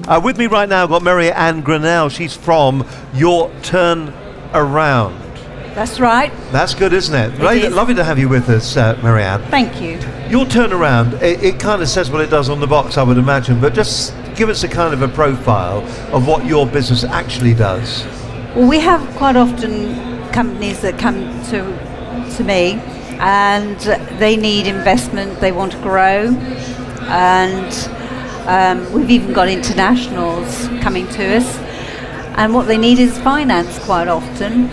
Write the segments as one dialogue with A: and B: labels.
A: With me right now, I've got Mary Ann Grinnell. She's from Your Turn Around.
B: That's right.
A: That's good, isn't it?
B: It is.
A: Lovely to have you with us, Mary Ann.
B: Thank you.
A: Your Turnaround, it kind of says what it does on the box, I would imagine, but just give us a kind of a profile of what your business actually does.
B: Well, we have quite often companies that come to me and they need investment, they want to grow, and we've even got internationals coming to us, and what they need is finance quite often.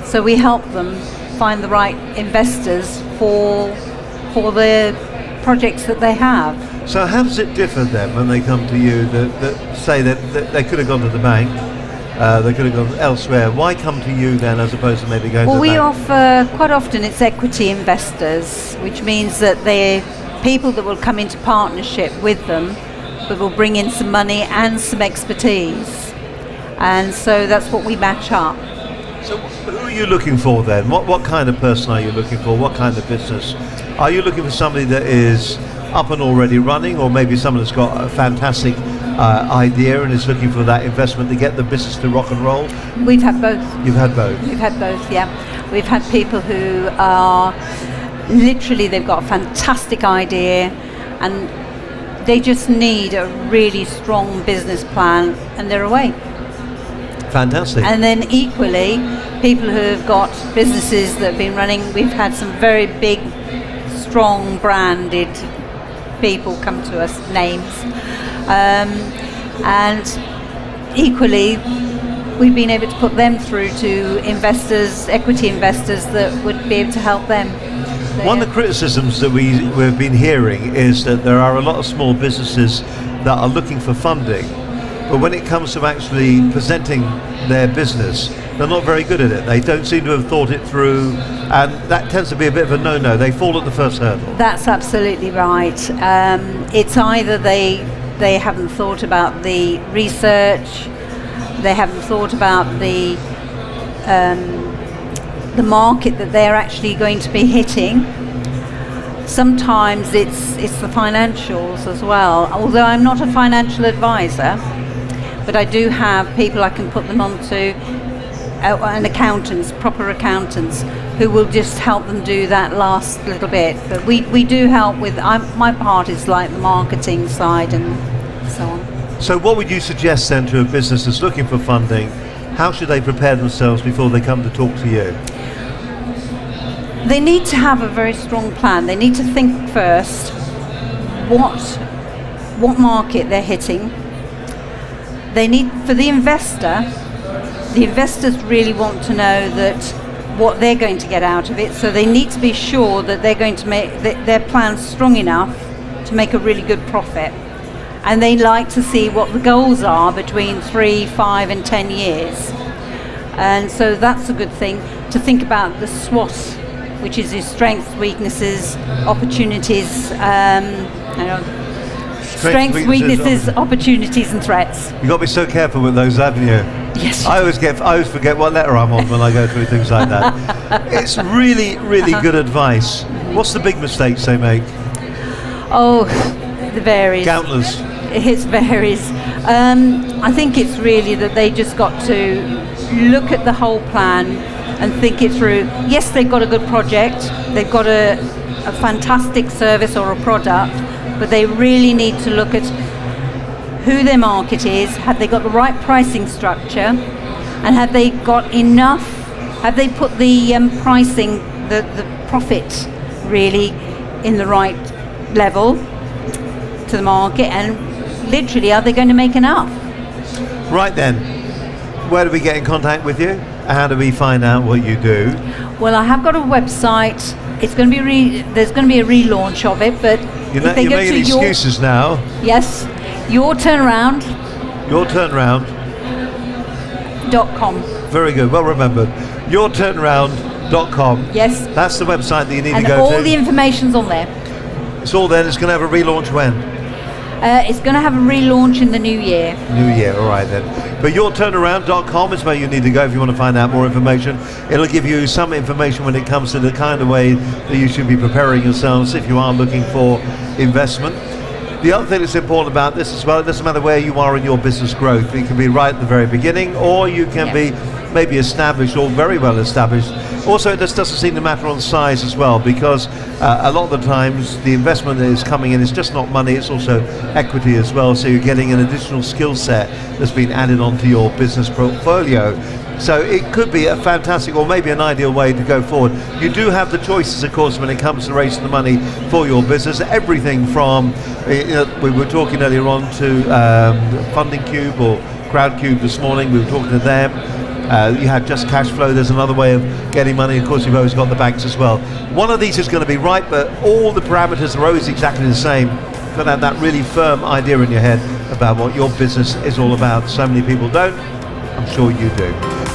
B: So we help them find the right investors for the projects that they have.
A: So how does it differ then when they come to you that say that they could have gone to the bank, they could have gone elsewhere? Why come to you then as opposed to maybe going to the bank?
B: Well, we offer, quite often it's equity investors, which means that they're people that will come into partnership with them, but will bring in some money and some expertise. And so that's what we match up.
A: So who are you looking for then? What kind of person are you looking for? What kind of business? Are you looking for somebody that is up and already running, or maybe someone that's got a fantastic idea and is looking for that investment to get the business to rock and roll?
B: We've had both.
A: You've had both?
B: We've had both, yeah. We've had people who are literally, they've got a fantastic idea and they just need a really strong business plan and they're away.
A: Fantastic.
B: And then equally, people who have got businesses that have been running, we've had some very big, strong branded people come to us, names. And equally, we've been able to put them through to investors, equity investors that would be able to help them. So,
A: one of the criticisms that we've been hearing is that there are a lot of small businesses that are looking for funding, but when it comes to actually presenting their business, they're not very good at it. They don't seem to have thought it through, and that tends to be a bit of a no-no. They fall at the first hurdle.
B: That's absolutely right. It's either they haven't thought about the research, they haven't thought about the market that they're actually going to be hitting. Sometimes it's the financials as well. Although I'm not a financial advisor, but I do have people I can put them onto, and accountants, proper accountants, who will just help them do that last little bit. But we do help with, my part is like the marketing side and so on.
A: So what would you suggest then to a business that's looking for funding? How should they prepare themselves before they come to talk to you?
B: They need to have a very strong plan. They need to think first what market they're hitting. They need, for the investors really want to know that what they're going to get out of it, so they need to be sure that they're going to make their plan strong enough to make a really good profit. And they like to see what the goals are between 3, 5 and 10 years. And so that's a good thing to think about, the SWOT, which is your strengths, weaknesses, opportunities, strengths, weaknesses, opportunities and threats.
A: You've got to be so careful with those, haven't you?
B: Yes.
A: I always forget what letter I'm on when I go through things like that. It's really, really good advice. What's the big mistakes they make?
B: Oh, it varies.
A: Countless.
B: It varies. I think it's really that they just got to look at the whole plan and think it through. Yes, they've got a good project, they've got a fantastic service or a product, but they really need to look at who their market is, have they got the right pricing structure, and have they got enough, have they put the pricing, the profit really in the right level to the market, and literally are they going to make enough?
A: Right then, where do we get in contact with you? How do we find out what you do?
B: Well, I have got a website. It's going to be there's going to be a relaunch of it, but
A: You're making excuses now.
B: Yes, yourturnaround.com.
A: Yourturnaround.com. Very good, well remembered. Yourturnaround.com.
B: Yes.
A: That's the website that you need to go to.
B: And all the information's on there.
A: It's all there. It's going to have a relaunch when?
B: It's going to have a relaunch in the new year.
A: New year, all right then. But yourturnaround.com is where you need to go if you want to find out more information. It'll give you some information when it comes to the kind of way that you should be preparing yourselves if you are looking for investment. The other thing that's important about this as well, it doesn't matter where you are in your business growth. It can be right at the very beginning, or you can be maybe established or very well established. Also, it just doesn't seem to matter on size as well, because a lot of the times the investment that is coming in is just not money, it's also equity as well. So you're getting an additional skill set that's been added onto your business portfolio. So it could be a fantastic, or maybe an ideal way to go forward. You do have the choices, of course, when it comes to raising the money for your business. Everything from, we were talking earlier on to Funding Cube or Crowdcube this morning. We were talking to them. You had Just Cash Flow. There's another way of getting money. Of course, you've always got the banks as well. One of these is going to be right, but all the parameters are always exactly the same. You've got to have that really firm idea in your head about what your business is all about. So many people don't. I'm sure you do.